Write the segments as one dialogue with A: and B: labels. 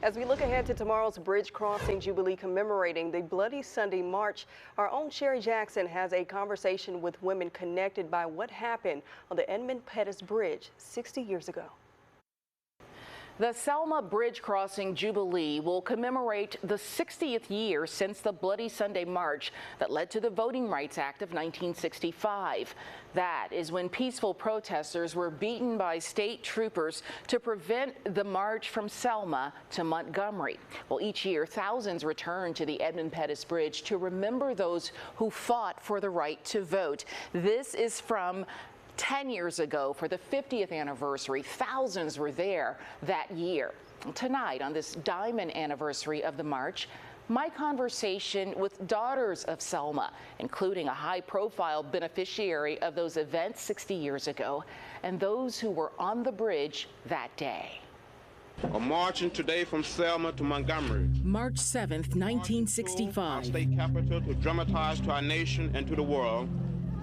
A: As we look ahead to tomorrow's Bridge Crossing Jubilee commemorating the Bloody Sunday March, our own Sherry Jackson has a conversation with women connected by what happened on the Edmund Pettus Bridge 60 years ago.
B: The Selma Bridge Crossing Jubilee will commemorate the 60th year since the Bloody Sunday March that led to the Voting Rights Act of 1965. That is when peaceful protesters were beaten by state troopers to prevent the march from Selma to Montgomery. Well, each year, thousands return to the Edmund Pettus Bridge to remember those who fought for the right to vote. This is from 10 years ago for the 50th anniversary. Thousands were there that year. Tonight, on this diamond anniversary of the march, my conversation with daughters of Selma, including a high-profile beneficiary of those events 60 years ago, and those who were on the bridge that day.
C: We're marching today from Selma to Montgomery.
D: March 7th, 1965.
C: Our state capital to dramatize to our nation and to the world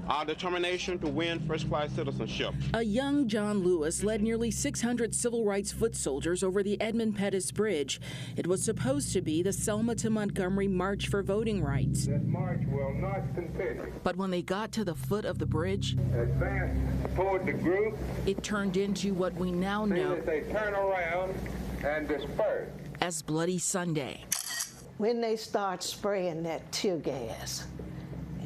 C: our determination to win first-class citizenship.
D: A young John Lewis led nearly 600 civil rights foot soldiers over the Edmund Pettus Bridge. It was supposed to be the Selma to Montgomery March for Voting Rights.
E: This march will not continue.
D: But when they got to the foot of the bridge,
E: advance toward the group.
D: It turned into what we now know
E: that they turn around and disperse
D: as Bloody Sunday.
F: When they start spraying that tear gas,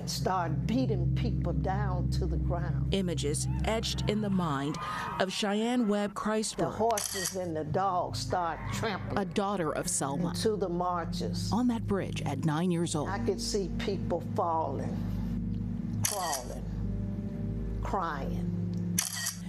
F: start beating people down to the ground.
D: Images etched in the mind of Cheyenne Webb Christburg.
F: The horses and the dogs start trampling.
D: A daughter of Selma.
F: To the marches.
D: On that bridge at 9 years old.
F: I could see people falling, crawling, crying.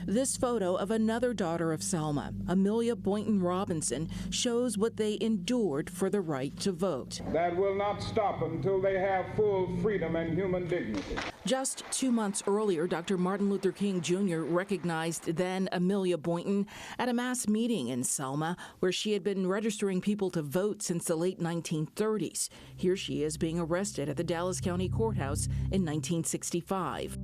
D: This photo of another daughter of Selma, Amelia Boynton Robinson, shows what they endured for the right to vote.
E: That will not stop until they have full freedom and human dignity.
D: Just 2 months earlier, Dr. Martin Luther King Jr. recognized then Amelia Boynton at a mass meeting in Selma, where she had been registering people to vote since the late 1930s. Here she is being arrested at the Dallas County Courthouse in 1965.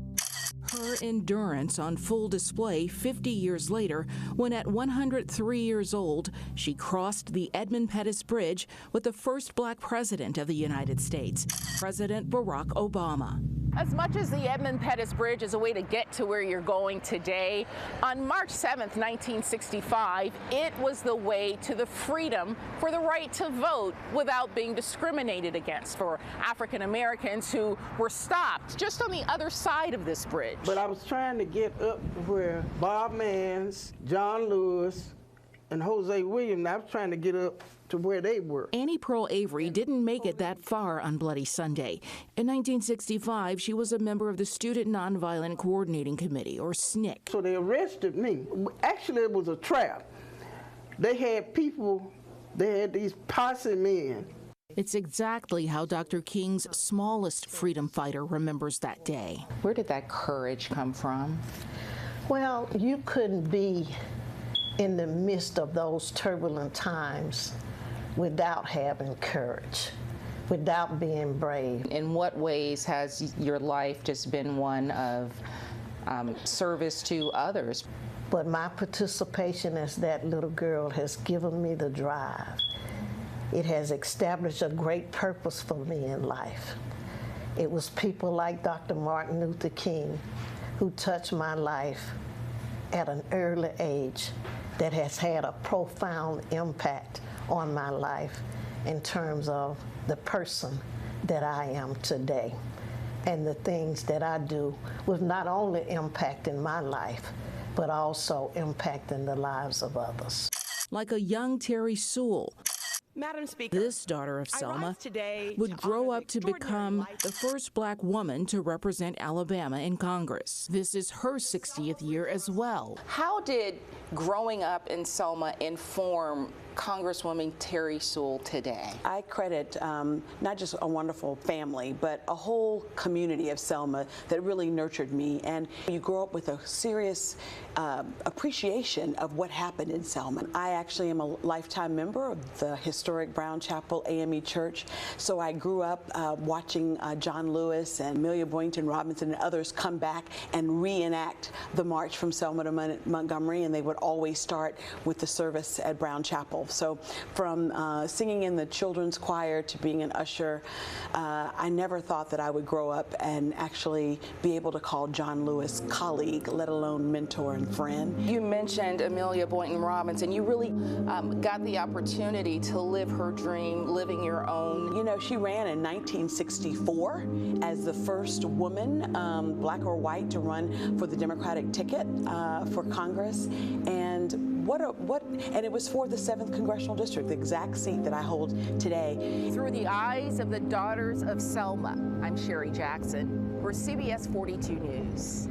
D: Her endurance on full display 50 years later, when at 103 years old, she crossed the Edmund Pettus Bridge with the first black president of the United States, President Barack Obama.
B: As much as the Edmund Pettus Bridge is a way to get to where you're going today, on March 7th, 1965, it was the way to the freedom for the right to vote without being discriminated against for African Americans who were stopped just on the other side of this bridge.
G: But I was trying to get up where Bob Mans, John Lewis, and Jose Williams, I was trying to get up to where they were.
D: Annie Pearl Avery didn't make it that far on Bloody Sunday. In 1965, she was a member of the Student Nonviolent Coordinating Committee, or SNCC.
G: So they arrested me. Actually, it was a trap. They had people, they had these posse men.
D: It's exactly how Dr. King's smallest freedom fighter remembers that day.
B: Where did that courage come from?
F: Well, you couldn't be in the midst of those turbulent times without having courage, without being brave.
B: In what ways has your life just been one of service to others?
F: But my participation as that little girl has given me the drive. It has established a great purpose for me in life. It was people like Dr. Martin Luther King who touched my life at an early age that has had a profound impact on my life in terms of the person that I am today. And the things that I do was not only impacting my life, but also impacting the lives of others.
D: Like a young Terry Sewell,
A: Madam Speaker,
D: this daughter of Selma would grow up to become the first black woman to represent Alabama in Congress. This is her 60th year as well.
B: How did growing up in Selma inform Congresswoman Terry Sewell today?
H: I credit not just a wonderful family, but a whole community of Selma that really nurtured me. And you grow up with a serious appreciation of what happened in Selma. I actually am a lifetime member of the historic Brown Chapel AME Church, so I grew up watching John Lewis and Amelia Boynton Robinson and others come back and reenact the march from Selma to Montgomery, and they would always start with the service at Brown Chapel. involved. So from singing in the children's choir to being an usher, I never thought that I would grow up and actually be able to call John Lewis colleague, let alone mentor and friend.
B: You mentioned Amelia Boynton Robinson. You really got the opportunity to live her dream, living your own.
H: You know, she ran in 1964 as the first woman, black or white, to run for the Democratic ticket for Congress, and and it was for the 7th Congressional District, the exact seat that I hold today.
B: Through the eyes of the daughters of Selma, I'm Sherry Jackson for CBS 42 News.